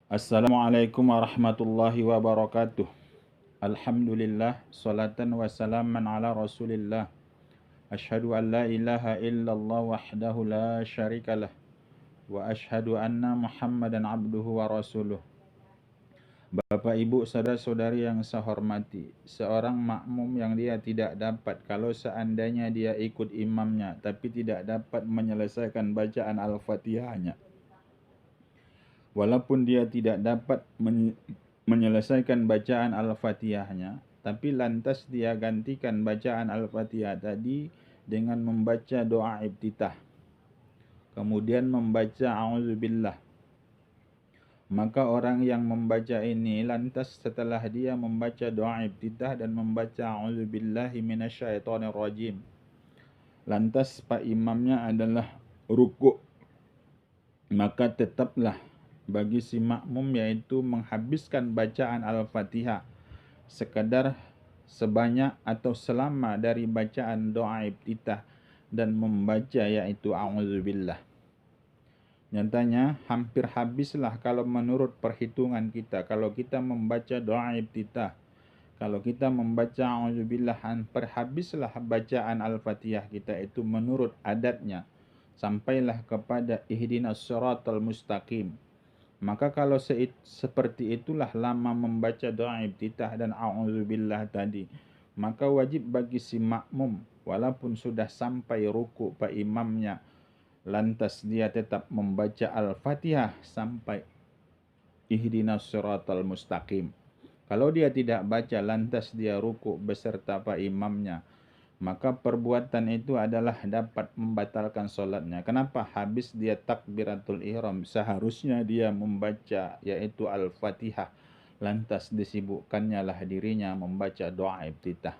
Assalamualaikum warahmatullahi wabarakatuh. Alhamdulillah, salatan wa salaman ala rasulillah. Ashhadu an la ilaha illallah wahdahu la syarikalah. Wa ashhadu anna muhammadan abduhu wa rasuluh. Bapak ibu saudara-saudari yang saya hormati, seorang makmum yang dia tidak dapat kalau seandainya dia ikut imamnya tapi tidak dapat menyelesaikan bacaan Al-Fatihahnya, walaupun dia tidak dapat menyelesaikan bacaan Al-Fatihahnya, tapi lantas dia gantikan bacaan Al-Fatihah tadi dengan membaca doa iftitah, kemudian membaca a'udzubillah. Maka orang yang membaca ini lantas setelah dia membaca doa iftitah dan membaca a'udzubillahi minasyaitonirrajim, lantas pak imamnya adalah rukuk, maka tetaplah bagi si makmum yaitu menghabiskan bacaan Al-Fatihah sekadar sebanyak atau selama dari bacaan doa iftitah dan membaca yaitu a'udzubillah. Nyatanya hampir habislah kalau menurut perhitungan kita, kalau kita membaca doa iftitah, kalau kita membaca a'udzubillah, hampir habislah bacaan Al-Fatihah kita itu menurut adatnya sampailah kepada ihdinas siratal mustaqim. Maka kalau seperti itulah lama membaca doa iftitah dan a'udzubillah tadi, maka wajib bagi si makmum walaupun sudah sampai ruku pak imamnya, lantas dia tetap membaca Al-Fatihah sampai ihdinas siratal mustaqim. Kalau dia tidak baca lantas dia ruku beserta pak imamnya, maka perbuatan itu adalah dapat membatalkan solatnya. Kenapa? Habis dia takbiratul ihram, seharusnya dia membaca yaitu Al-Fatihah, lantas disibukkannya lah dirinya membaca doa iftitah.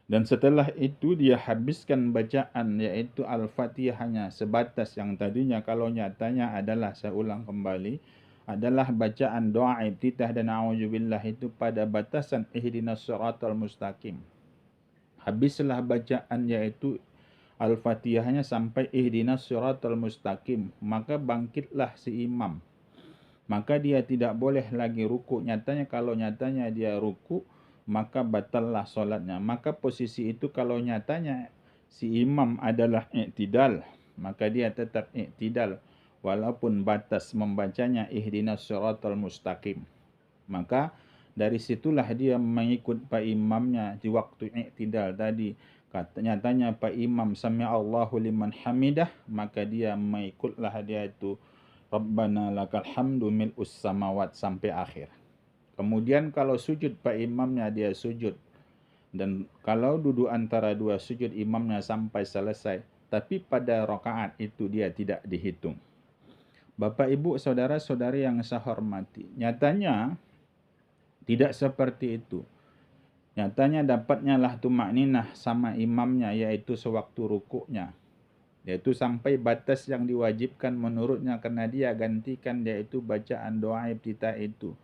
Dan setelah itu dia habiskan bacaan yaitu Al-Fatihahnya sebatas yang tadinya kalau nyatanya adalah, saya ulang kembali, adalah bacaan doa iftitah dan a'udzubillah itu pada batasan ihdinas siratal mustaqim. Habislah bacaan yaitu Al-Fatihahnya sampai ihdinas siratal mustaqim, maka bangkitlah si imam. Maka dia tidak boleh lagi ruku. Nyatanya kalau nyatanya dia ruku, maka batallah solatnya. Maka posisi itu kalau nyatanya si imam adalah i'tidal, maka dia tetap i'tidal walaupun batas membacanya ihdinas siratal mustaqim. Maka dari situlah dia mengikut pak imamnya di waktu i'tidal tadi. Nyatanya pak imam sami'allahu liman hamidah, maka dia mengikutlah dia itu Rabbana lakal hamdu mil'us samawat sampai akhir. Kemudian kalau sujud pak imamnya dia sujud. Dan kalau duduk antara dua sujud imamnya sampai selesai, tapi pada rakaat itu dia tidak dihitung. Bapak ibu saudara-saudari yang saya hormati, nyatanya tidak seperti itu. Nyatanya dapatnya lah tumakninah sama imamnya yaitu sewaktu rukuknya, yaitu sampai batas yang diwajibkan menurutnya karena dia gantikan yaitu bacaan doa iftitah itu.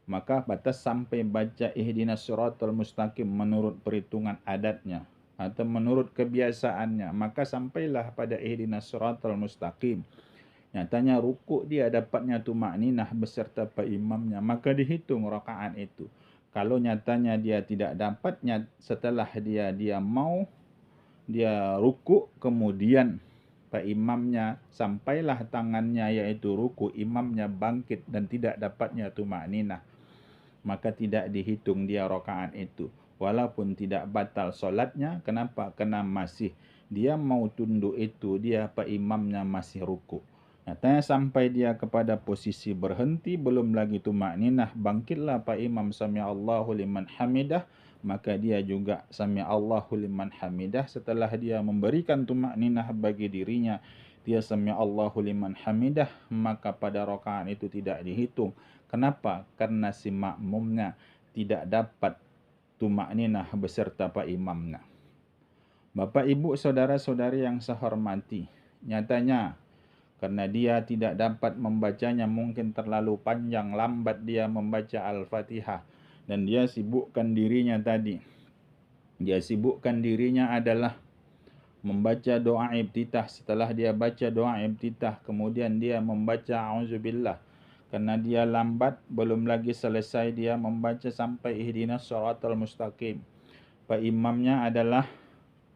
Maka batas sampai baca ihdinas siratal mustaqim menurut perhitungan adatnya atau menurut kebiasaannya, maka sampailah pada ihdinas siratal mustaqim. Nyatanya rukuk dia dapatnya tumakninah beserta pak imamnya, maka dihitung rakaat itu. Kalau nyatanya dia tidak dapatnya setelah dia rukuk, kemudian pak imamnya sampailah tangannya yaitu ruku, imamnya bangkit dan tidak dapatnya tumakninah, maka tidak dihitung dia rakaat itu walaupun tidak batal solatnya. Kenapa? Karena masih dia mau tunduk itu, dia pak imamnya masih ruku. Nyatanya sampai dia kepada posisi berhenti belum lagi tumakninah, bangkitlah pak imam sami'allahu liman hamidah, maka dia juga sami'allahu liman hamidah. Setelah dia memberikan tumakninah bagi dirinya, dia sami'allahu liman hamidah, maka pada rakaat itu tidak dihitung. Kenapa? Karena si makmumnya tidak dapat tumakninah beserta pak imamnya. Bapak ibu saudara-saudari yang saya hormati, nyatanya karena dia tidak dapat membacanya, mungkin terlalu panjang, lambat dia membaca Al-Fatihah, dan dia sibukkan dirinya tadi. Dia sibukkan dirinya adalah membaca doa iftitah. Setelah dia baca doa iftitah, kemudian dia membaca a'udzubillah. Karena dia lambat, belum lagi selesai dia membaca sampai ihdinas shiratal mustaqim. Pak imamnya adalah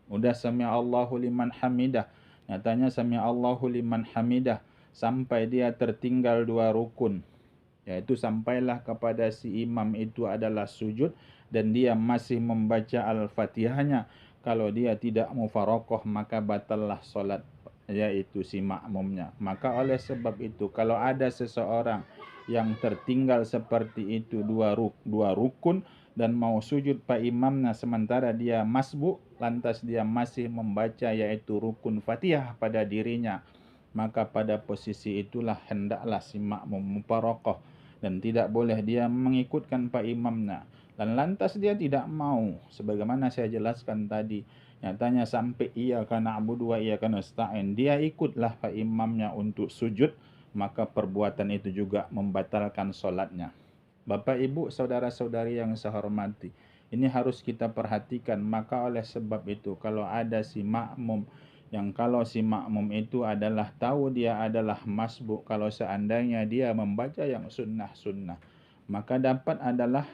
udah sami'allahu liman hamidah. Nyatanya sami'allahu liman hamidah sampai dia tertinggal 2 rukun. Yaitu sampailah kepada si imam itu adalah sujud dan dia masih membaca Al-Fatihahnya. Kalau dia tidak mufaraqah maka batallah solat, yaitu si makmumnya. Maka oleh sebab itu kalau ada seseorang yang tertinggal seperti itu dua rukun dan mau sujud pak imamnya sementara dia masbuk, lantas dia masih membaca yaitu rukun Fatihah pada dirinya, maka pada posisi itulah hendaklah si makmum mufaraqah dan tidak boleh dia mengikutkan pak imamnya. Dan lantas dia tidak mau, sebagaimana saya jelaskan tadi, nyatanya sampai iyyaka na'budu wa iyyaka nasta'in, dia ikutlah pak imamnya untuk sujud, maka perbuatan itu juga membatalkan solatnya. Bapak, Ibu, saudara-saudari yang saya hormati, ini harus kita perhatikan. Maka oleh sebab itu, kalau ada si makmum, kalau si makmum itu adalah tahu dia adalah masbuk, kalau seandainya dia membaca yang sunnah-sunnah, maka dapat adalah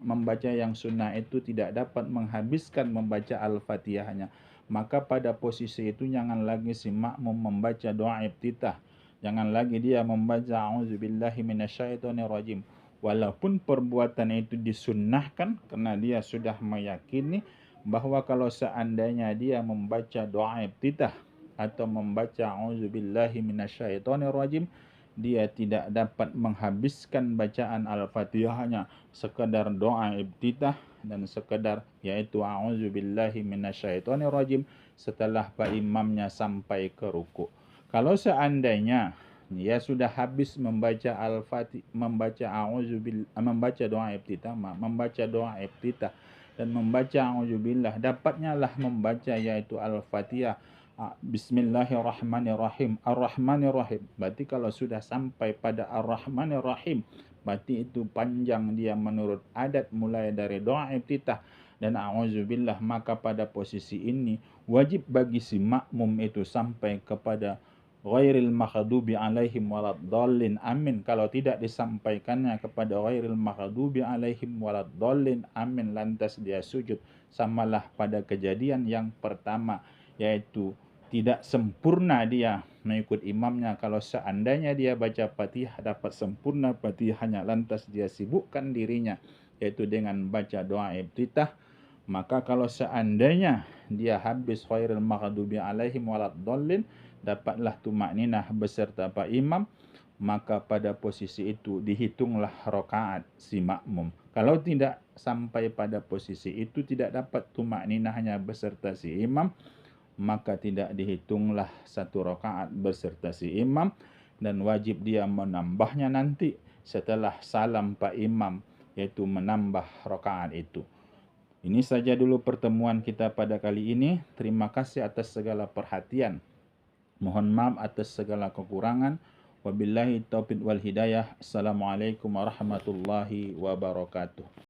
membaca yang sunnah itu tidak dapat menghabiskan membaca Al-Fatihahnya. Maka pada posisi itu jangan lagi si makmum membaca doa iftitah. Jangan lagi dia membaca a'udzubillahi minasyaitonirrajim. Walaupun perbuatan itu disunnahkan karena dia sudah meyakini bahwa kalau seandainya dia membaca doa iftitah atau membaca a'udzubillahi minasyaitonirrajim, dia tidak dapat menghabiskan bacaan Al-Fatihahnya, sekedar doa iftitah dan sekedar yaitu a'udzubillahi minasyaitonirrajim setelah pak imamnya sampai ke ruku. Kalau seandainya dia sudah habis membaca Al-Fatihah, membaca doa iftitah dan membaca a'udzubillah, dapatnya lah membaca yaitu Al-Fatihah, Bismillahirrahmanirrahim, Ar-Rahmanirrahim. Berarti kalau sudah sampai pada Ar-Rahmanirrahim, berarti itu panjang dia menurut adat mulai dari doa iftitah dan a'udzubillah, maka pada posisi ini wajib bagi si makmum itu sampai kepada ghairil maghdubi alaihim waladdallin, amin. Kalau tidak disampaikannya kepada ghairil maghdubi alaihim waladdallin, amin, lantas dia sujud, samalah pada kejadian yang pertama, yaitu tidak sempurna dia mengikut imamnya. Kalau seandainya dia baca Fatihah dapat sempurna Fatihahnya, lantas dia sibukkan dirinya yaitu dengan baca doa iftitah, maka kalau seandainya dia habis ghairil maghdubi alaihim waladdallin, dapatlah tumakninah beserta pak imam, maka pada posisi itu dihitunglah rakaat si makmum. Kalau tidak sampai pada posisi itu, tidak dapat tumakninahnya beserta si imam, maka tidak dihitunglah 1 rakaat beserta si imam dan wajib dia menambahnya nanti setelah salam pak imam, yaitu menambah rakaat itu. Ini saja dulu pertemuan kita pada kali ini. Terima kasih atas segala perhatian. Mohon maaf atas segala kekurangan. Wabillahi taufiq wal hidayah. Assalamualaikum warahmatullahi wabarakatuh.